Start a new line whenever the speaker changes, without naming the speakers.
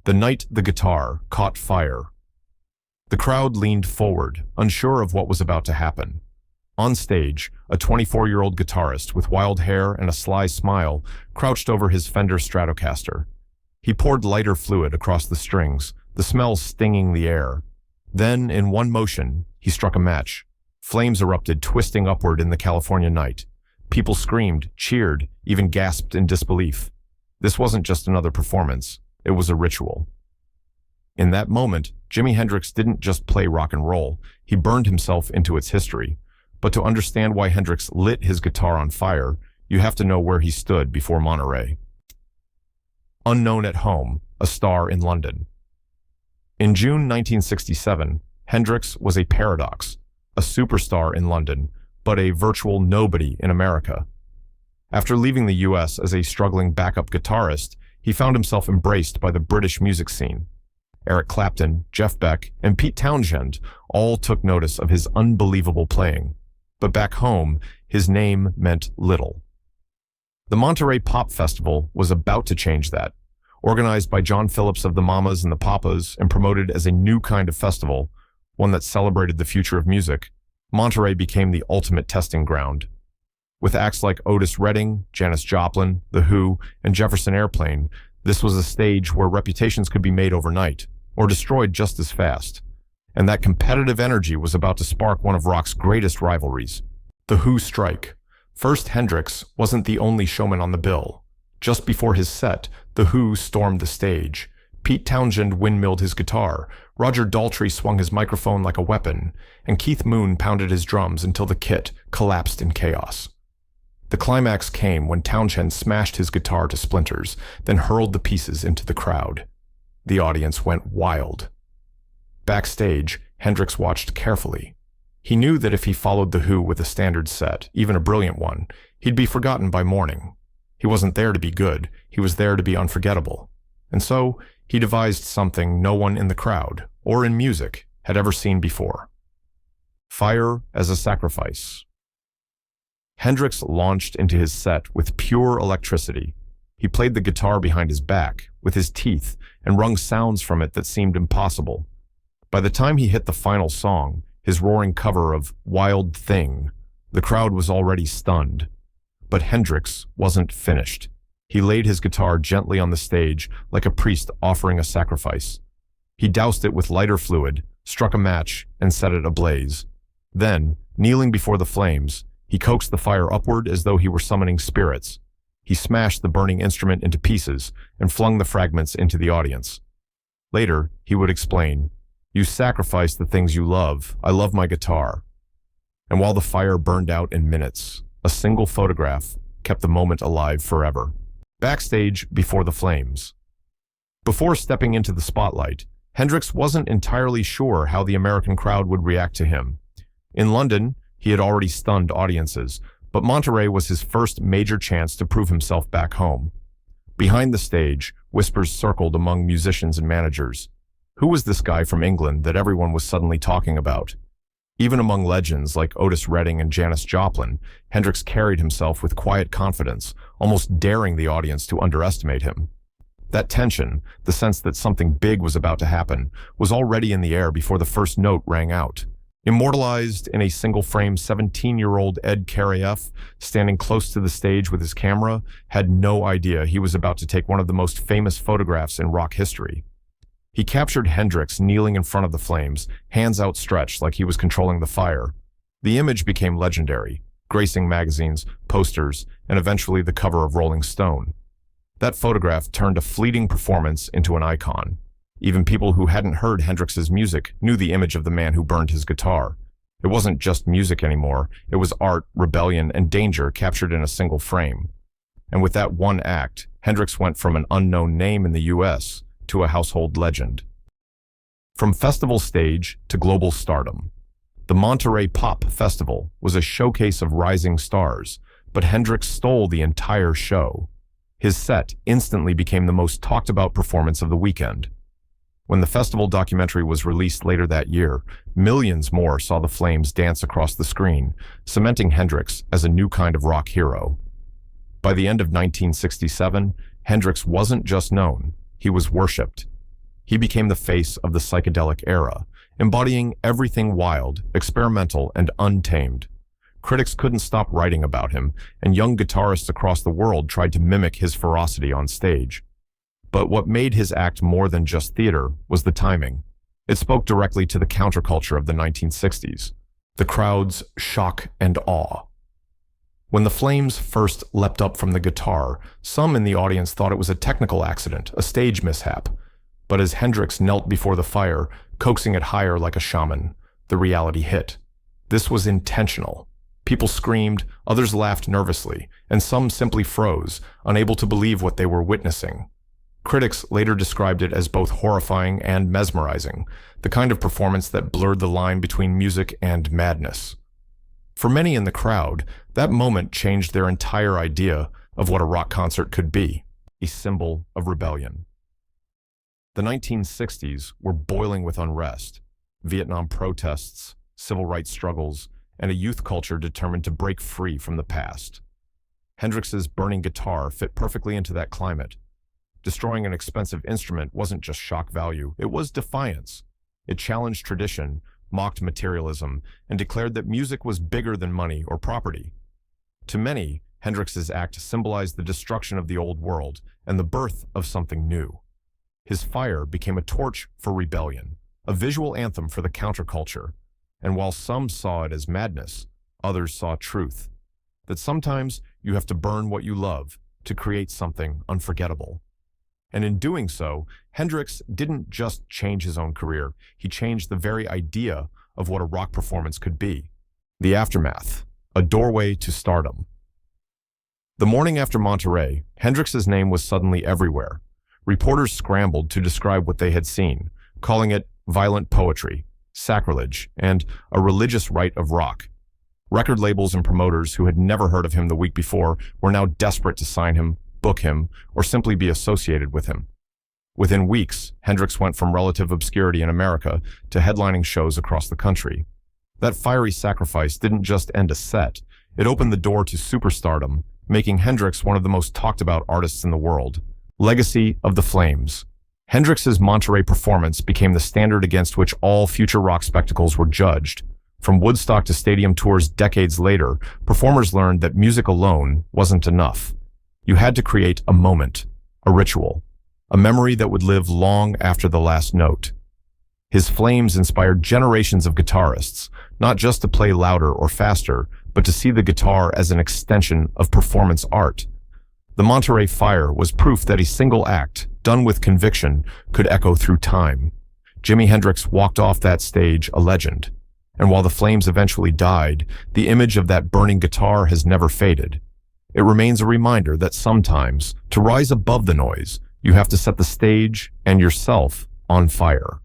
The night the guitar caught fire. The crowd leaned forward, unsure of what was about to happen. On stage, a 24-year-old guitarist with wild hair and a sly smile crouched over his Fender Stratocaster. He poured lighter fluid across the strings, the smell stinging the air. Then, in one motion, he struck a match. Flames erupted, twisting upward in the California night. People screamed, cheered, even gasped in disbelief. This wasn't just another performance, it was a ritual. In that moment, Jimi Hendrix didn't just play rock and roll, he burned himself into its history. But to understand why Hendrix lit his guitar on fire, you have to know where he stood before Monterey. Unknown at home, a star in London. In June 1967, Hendrix was a paradox, a superstar in London, but a virtual nobody in America. After leaving the US as a struggling backup guitarist, he found himself embraced by the British music scene. Eric Clapton, Beck, and Pete Townshend all took notice of his unbelievable playing. But back home, his name meant little. The Monterey Pop Festival was about to change that. Organized by John Phillips of the Mamas and the Papas and promoted as a new kind of festival, one that celebrated the future of music, Monterey became the ultimate testing ground. With acts like Otis Redding, Janis Joplin, The Who, and Jefferson Airplane, this was a stage where reputations could be made overnight, or destroyed just as fast. And that competitive energy was about to spark one of rock's greatest rivalries, The Who strike. First, Hendrix wasn't the only showman on the bill. Just before his set, The Who stormed the stage. Pete Townshend windmilled his guitar, Roger Daltrey swung his microphone like a weapon, and Keith Moon pounded his drums until the kit collapsed in chaos. The climax came when Townshend smashed his guitar to splinters, then hurled the pieces into the crowd. The audience went wild. Backstage, Hendrix watched carefully. He knew that if he followed The Who with a standard set, even a brilliant one, he'd be forgotten by morning. He wasn't there to be good, he was there to be unforgettable. And so, he devised something no one in the crowd, or in music, had ever seen before. Fire as a sacrifice. Hendrix launched into his set with pure electricity. He played the guitar behind his back, with his teeth, and wrung sounds from it that seemed impossible. By the time he hit the final song, his roaring cover of Wild Thing, the crowd was already stunned. But Hendrix wasn't finished. He laid his guitar gently on the stage like a priest offering a sacrifice. He doused it with lighter fluid, struck a match, and set it ablaze. Then, kneeling before the flames, he coaxed the fire upward as though he were summoning spirits. He smashed the burning instrument into pieces and flung the fragments into the audience. Later, he would explain, "You sacrificed the things you love. I love my guitar." And while the fire burned out in minutes, a single photograph kept the moment alive forever. Backstage before the flames. Before stepping into the spotlight, Hendrix wasn't entirely sure how the American crowd would react to him. In London, he had already stunned audiences, but Monterey was his first major chance to prove himself back home. Behind the stage, whispers circled among musicians and managers. Who was this guy from England that everyone was suddenly talking about? Even among legends like Otis Redding and Janis Joplin, Hendrix carried himself with quiet confidence, almost daring the audience to underestimate him. That tension, the sense that something big was about to happen, was already in the air before the first note rang out. Immortalized in a single-frame 17-year-old Ed Karayeff, standing close to the stage with his camera, had no idea he was about to take one of the most famous photographs in rock history. He captured Hendrix kneeling in front of the flames, hands outstretched like he was controlling the fire. The image became legendary, gracing magazines, posters, and eventually the cover of Rolling Stone. That photograph turned a fleeting performance into an icon. Even people who hadn't heard Hendrix's music knew the image of the man who burned his guitar. It wasn't just music anymore, it was art, rebellion, and danger captured in a single frame. And with that one act, Hendrix went from an unknown name in the US to a household legend. From festival stage to global stardom. The Monterey Pop Festival was a showcase of rising stars, but Hendrix stole the entire show. His set instantly became the most talked about performance of the weekend. When the festival documentary was released later that year, millions more saw the flames dance across the screen, cementing Hendrix as a new kind of rock hero. By the end of 1967, Hendrix wasn't just known, he was worshipped. He became the face of the psychedelic era, embodying everything wild, experimental, and untamed. Critics couldn't stop writing about him, and young guitarists across the world tried to mimic his ferocity on stage. But what made his act more than just theater was the timing. It spoke directly to the counterculture of the 1960s, the crowd's shock and awe. When the flames first leapt up from the guitar, some in the audience thought it was a technical accident, a stage mishap. But as Hendrix knelt before the fire, coaxing it higher like a shaman, the reality hit. This was intentional. People screamed, others laughed nervously, and some simply froze, unable to believe what they were witnessing. Critics later described it as both horrifying and mesmerizing, the kind of performance that blurred the line between music and madness. For many in the crowd, that moment changed their entire idea of what a rock concert could be, a symbol of rebellion. The 1960s were boiling with unrest, Vietnam protests, civil rights struggles, and a youth culture determined to break free from the past. Hendrix's burning guitar fit perfectly into that climate. Destroying an expensive instrument wasn't just shock value, it was defiance. It challenged tradition, mocked materialism, and declared that music was bigger than money or property. To many, Hendrix's act symbolized the destruction of the old world and the birth of something new. His fire became a torch for rebellion, a visual anthem for the counterculture, and while some saw it as madness, others saw truth. That sometimes you have to burn what you love to create something unforgettable. And in doing so, Hendrix didn't just change his own career, he changed the very idea of what a rock performance could be. The aftermath, a doorway to stardom. The morning after Monterey, Hendrix's name was suddenly everywhere. Reporters scrambled to describe what they had seen, calling it violent poetry, sacrilege, and a religious rite of rock. Record labels and promoters who had never heard of him the week before were now desperate to sign him, book him, or simply be associated with him. Within weeks, Hendrix went from relative obscurity in America to headlining shows across the country. That fiery sacrifice didn't just end a set, it opened the door to superstardom, making Hendrix one of the most talked about artists in the world. Legacy of the Flames. Hendrix's Monterey performance became the standard against which all future rock spectacles were judged. From Woodstock to stadium tours decades later, performers learned that music alone wasn't enough. You had to create a moment, a ritual, a memory that would live long after the last note. His flames inspired generations of guitarists, not just to play louder or faster, but to see the guitar as an extension of performance art. The Monterey Fire was proof that a single act, done with conviction, could echo through time. Jimi Hendrix walked off that stage a legend. And while the flames eventually died, the image of that burning guitar has never faded. It remains a reminder that sometimes, to rise above the noise, you have to set the stage and yourself on fire.